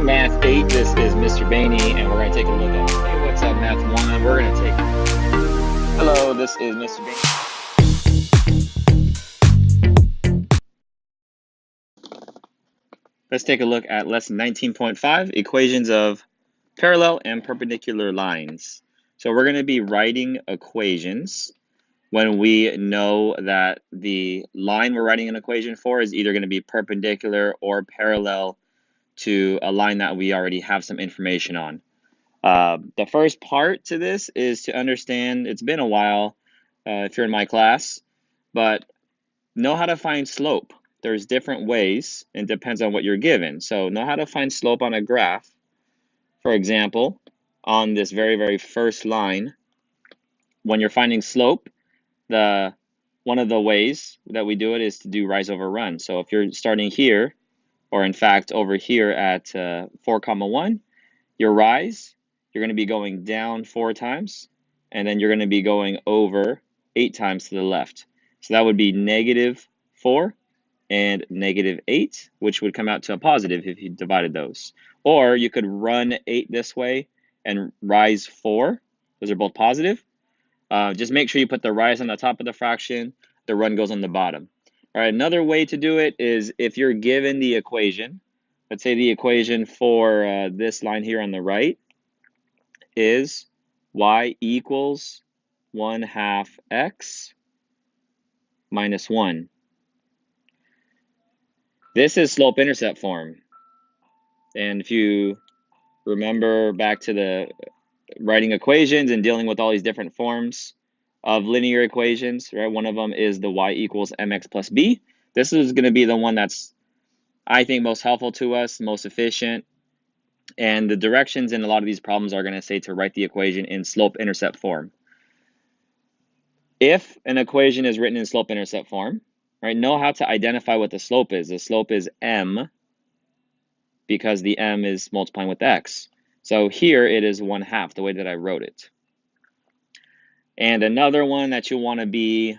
Math 8. This is Mr. Bainey, and we're going to take a look at, hey, what's up, Math 1? We're going to take, hello, this is Mr. Bainey. Let's take a look at lesson 19.5, equations of parallel and perpendicular lines. So we're going to be writing equations when we know that the line we're writing an equation for is either going to be perpendicular or parallel to a line that we already have some information on. The first part to this is to understand, it's been a while if you're in my class, but know how to find slope. There's different ways, and depends on what you're given. So know how to find slope on a graph. For example, on this very first line, when you're finding slope, one of the ways that we do it is to do rise over run. So if you're starting here, or in fact over here at 4, 1, your rise, you're going to be going down 4 times, and then you're going to be going over 8 times to the left. So that would be -4 and -8, which would come out to a positive if you divided those. Or you could run 8 this way and rise 4. Those are both positive. Just make sure you put the rise on the top of the fraction, the run goes on the bottom. All right, another way to do it is if you're given the equation, let's say the equation for this line here on the right is y equals 1/2 x minus 1. This is slope-intercept form. And if you remember back to the writing equations and dealing with all these different forms of linear equations, right? One of them is the y equals mx plus b. This is going to be the one that's, I think, most helpful to us, most efficient. And the directions in a lot of these problems are going to say to write the equation in slope-intercept form. If an equation is written in slope-intercept form, right, know how to identify what the slope is. The slope is m because the m is multiplying with x. So here it is 1/2, the way that I wrote it. And another one that you want to be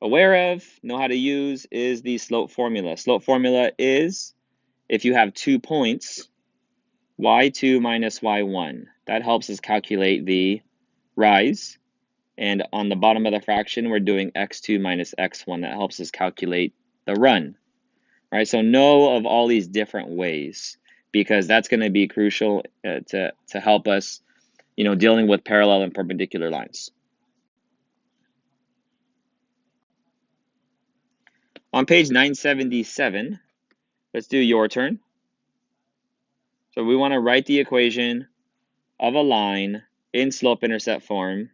aware of, know how to use, is the slope formula. Slope formula is if you have 2 points, y2 minus y1. That helps us calculate the rise. And on the bottom of the fraction, we're doing x2 minus x1. That helps us calculate the run. All right, so know of all these different ways, because that's going to be crucial to help us, dealing with parallel and perpendicular lines. On page 977, let's do your turn. So we want to write the equation of a line in slope-intercept form.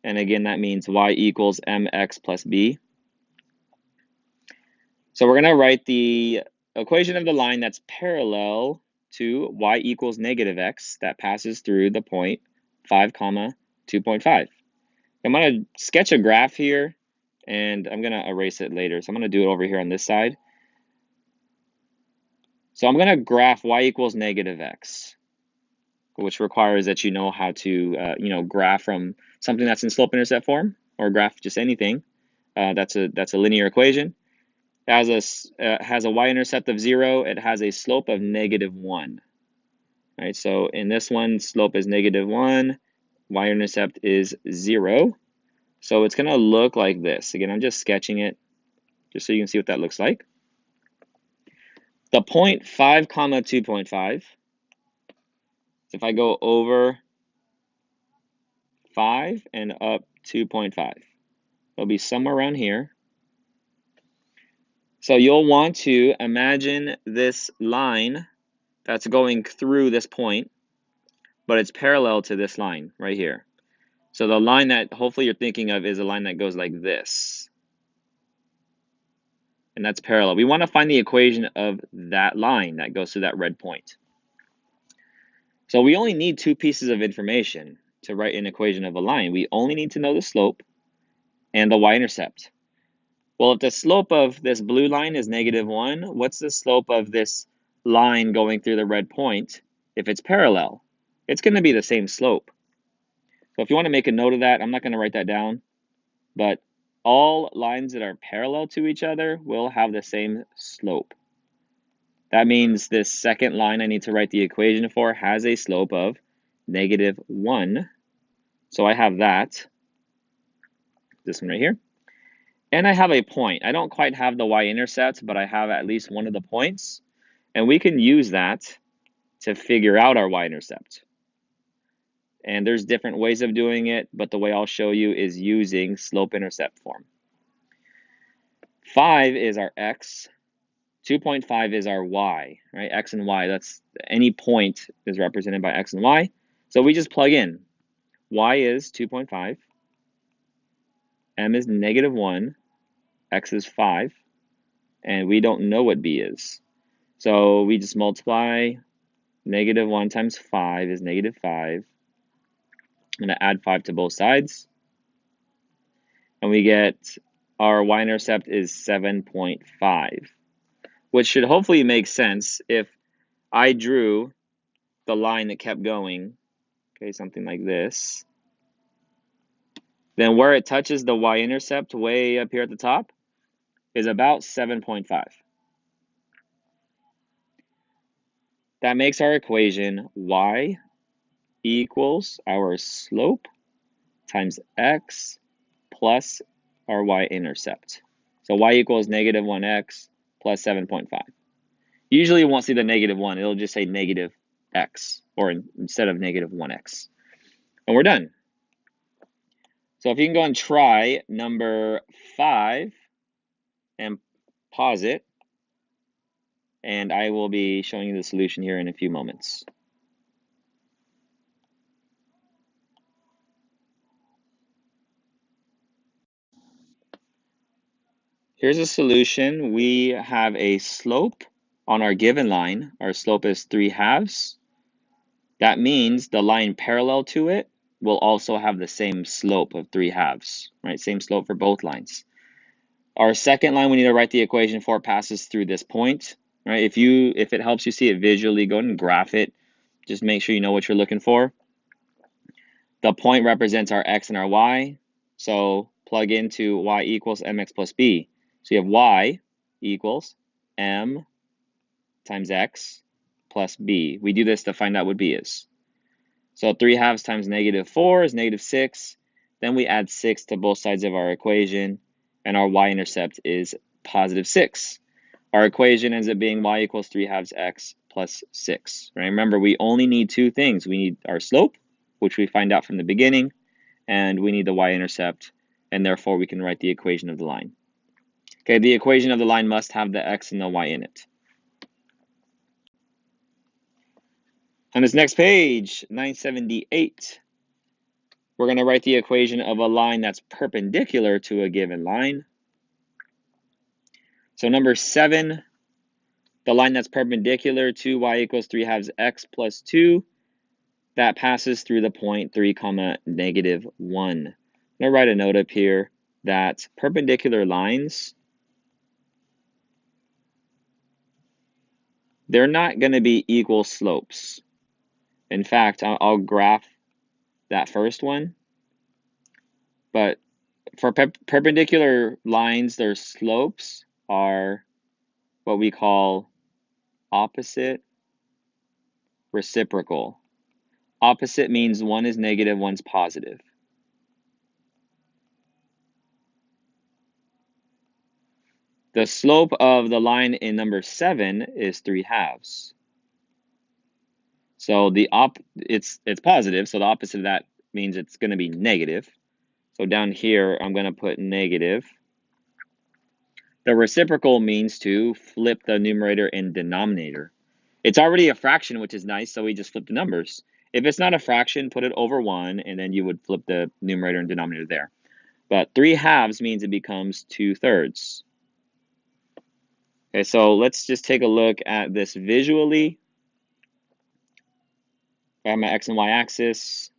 And again, that means y equals mx plus b. So we're going to write the equation of the line that's parallel to y equals -x that passes through the point 5, 2.5. I'm going to sketch a graph here, and I'm going to erase it later. So I'm going to do it over here on this side. So I'm going to graph y equals -x, which requires that you know how to, graph from something that's in slope-intercept form, or graph just anything. That's a linear equation. It has a y-intercept of 0. It has a slope of -1. Right, so in this one, slope is -1, y-intercept is 0. So it's going to look like this. Again, I'm just sketching it just so you can see what that looks like. The point 5, 2.5. If I go over 5 and up 2.5, it'll be somewhere around here. So you'll want to imagine this line that's going through this point, but it's parallel to this line right here. So the line that hopefully you're thinking of is a line that goes like this. And that's parallel. We want to find the equation of that line that goes through that red point. So we only need 2 pieces of information to write an equation of a line. We only need to know the slope and the y-intercept. Well, if the slope of this blue line is -1, what's the slope of this line going through the red point if it's parallel? It's going to be the same slope. So if you want to make a note of that, I'm not going to write that down, but all lines that are parallel to each other will have the same slope. That means this second line I need to write the equation for has a slope of -1. So I have that, this one right here. And I have a point. I don't quite have the y-intercept, but I have at least one of the points. And we can use that to figure out our y-intercept. And there's different ways of doing it, but the way I'll show you is using slope-intercept form. 5 is our x. 2.5 is our y, right? X and y, that's any point is represented by x and y. So we just plug in. Y is 2.5, m is -1, x is 5, and we don't know what b is. So we just multiply -1 times 5 is -5. I'm going to add 5 to both sides. And we get our y-intercept is 7.5, which should hopefully make sense if I drew the line that kept going, okay, something like this. Then where it touches the y-intercept way up here at the top is about 7.5. That makes our equation y equals our slope times x plus our y-intercept. So y equals -1x plus 7.5. Usually you won't see the -1. It'll just say -x, or instead of -1x. And we're done. So if you can go and try number 5 and pause it, and I will be showing you the solution here in a few moments. Here's a solution. We have a slope on our given line. Our slope is 3/2. That means the line parallel to it will also have the same slope of 3/2, right? Same slope for both lines. Our second line we need to write the equation for passes through this point, right? If it helps you see it visually, go ahead and graph it. Just make sure you know what you're looking for. The point represents our x and our y. So plug into y equals mx plus b. So you have y equals m times x plus b. We do this to find out what b is. So 3/2 times -4 is -6. Then we add 6 to both sides of our equation, and our y-intercept is +6. Our equation ends up being y equals 3/2 x plus 6. Right? Remember, we only need two things. We need our slope, which we find out from the beginning, and we need the y-intercept, and therefore we can write the equation of the line. Okay, the equation of the line must have the x and the y in it. On this next page, 978, we're going to write the equation of a line that's perpendicular to a given line. So number 7, the line that's perpendicular to y equals 3/2 x plus 2, that passes through the point 3, -1. I'm going to write a note up here that perpendicular lines, they're not going to be equal slopes. In fact, I'll graph that first one. But for perpendicular lines, their slopes are what we call opposite reciprocal. Opposite means one is negative, one's positive. The slope of the line in number 7 is 3/2. So it's positive, so the opposite of that means it's going to be negative. So down here, I'm going to put negative. The reciprocal means to flip the numerator and denominator. It's already a fraction, which is nice, so we just flip the numbers. If it's not a fraction, put it over 1, and then you would flip the numerator and denominator there. But 3/2 means it becomes 2/3. Okay, so let's just take a look at this visually. I have my x and y axis.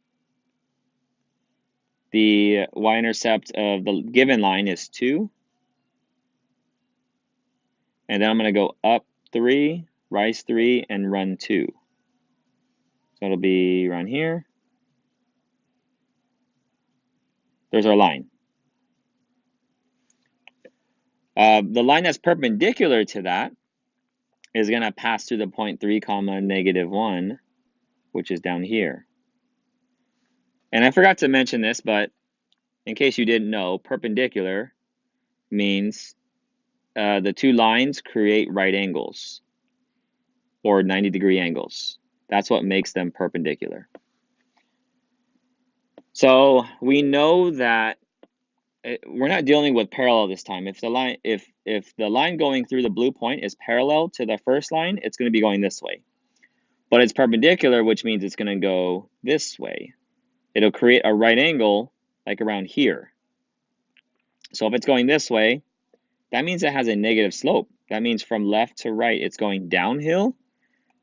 The y-intercept of the given line is 2. And then I'm going to go up 3, rise 3, and run 2. So it'll be around here. There's our line. The line that's perpendicular to that is going to pass through the point 3 comma negative 1, which is down here. And I forgot to mention this, but in case you didn't know, perpendicular means the two lines create right angles or 90-degree angles. That's what makes them perpendicular. So we know that we're not dealing with parallel this time. If the line going through the blue point is parallel to the first line, it's going to be going this way. But it's perpendicular, which means it's going to go this way. It'll create a right angle like around here. So if it's going this way, that means it has a negative slope. That means from left to right, it's going downhill.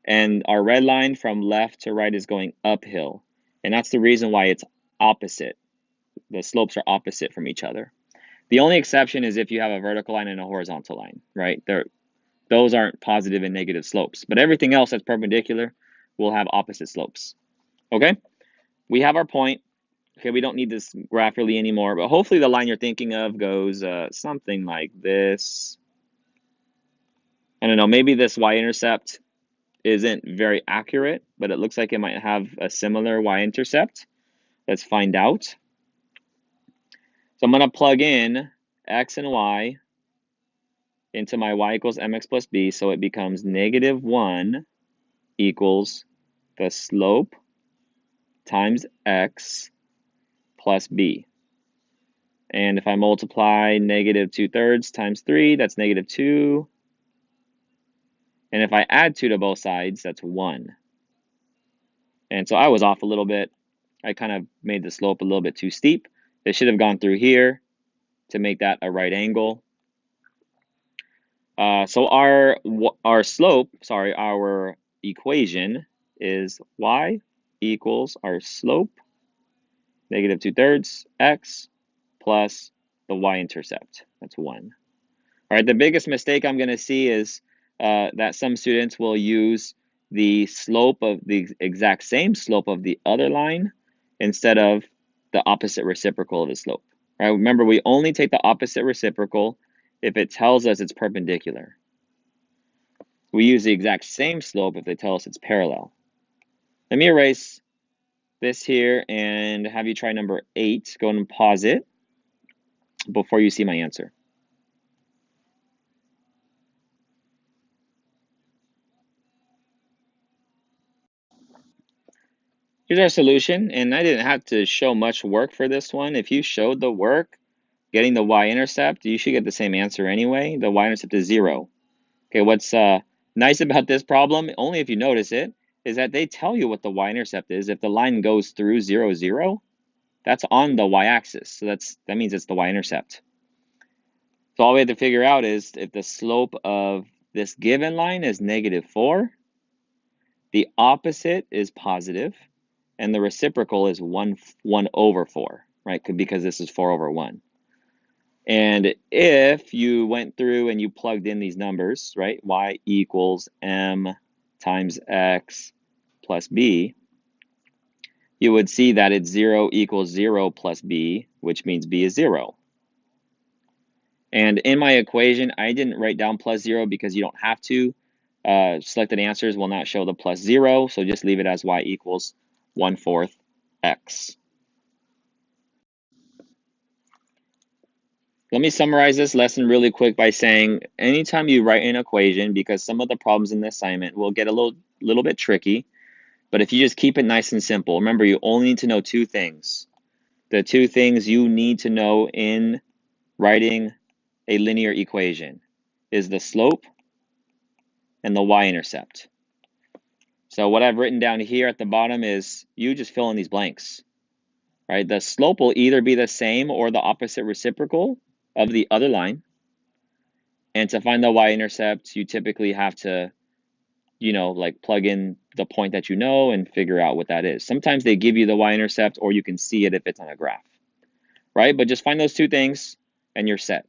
And our red line from left to right is going uphill. And that's the reason why it's opposite. The slopes are opposite from each other. The only exception is if you have a vertical line and a horizontal line, right? Those aren't positive and negative slopes. But everything else that's perpendicular will have opposite slopes. Okay? We have our point. Okay, we don't need this graph really anymore, but hopefully the line you're thinking of goes something like this. I don't know, maybe this y-intercept isn't very accurate, but it looks like it might have a similar y-intercept. Let's find out. So I'm going to plug in x and y into my y equals mx plus b, so it becomes negative 1 equals the slope times x plus b. And if I multiply negative 2/3 times 3, that's negative 2. And if I add 2 to both sides, that's 1. And so I was off a little bit. I kind of made the slope a little bit too steep. It should have gone through here to make that a right angle. So our equation is y equals our slope, negative 2/3 x plus the y-intercept. That's 1. All right, the biggest mistake I'm going to see is that some students will use the slope of the exact same slope of the other line instead of the opposite reciprocal of the slope. All right, remember, we only take the opposite reciprocal if it tells us it's perpendicular. We use the exact same slope if they tell us it's parallel. Let me erase this here and have you try number 8. Go and pause it before you see my answer. Here's our solution, and I didn't have to show much work for this one. If you showed the work, getting the y-intercept, you should get the same answer anyway. The y-intercept is 0. Okay, what's nice about this problem, only if you notice it, is that they tell you what the y-intercept is. If the line goes through 0, 0, that's on the y-axis. So that means it's the y-intercept. So all we have to figure out is if the slope of this given line is negative 4, the opposite is positive, and the reciprocal is 1 over 4, right? Because this is 4 over 1. And if you went through and you plugged in these numbers, right? Y equals m times x plus b, you would see that it's 0 equals 0 plus b, which means b is 0. And in my equation, I didn't write down plus 0 because you don't have to. Selected answers will not show the plus 0, so just leave it as y equals 1/4 x. Let me summarize this lesson really quick by saying anytime you write an equation, because some of the problems in the assignment will get a little bit tricky, but if you just keep it nice and simple, remember you only need to know 2 things. The 2 things you need to know in writing a linear equation is the slope and the y-intercept. So what I've written down here at the bottom is you just fill in these blanks, right? The slope will either be the same or the opposite reciprocal of the other line. And to find the y-intercept, you typically have to, like plug in the point that you know and figure out what that is. Sometimes they give you the y-intercept or you can see it if it's on a graph, right? But just find those 2 things and you're set.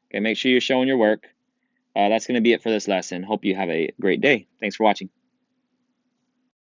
Okay, make sure you're showing your work. That's going to be it for this lesson. Hope you have a great day. Thanks for watching.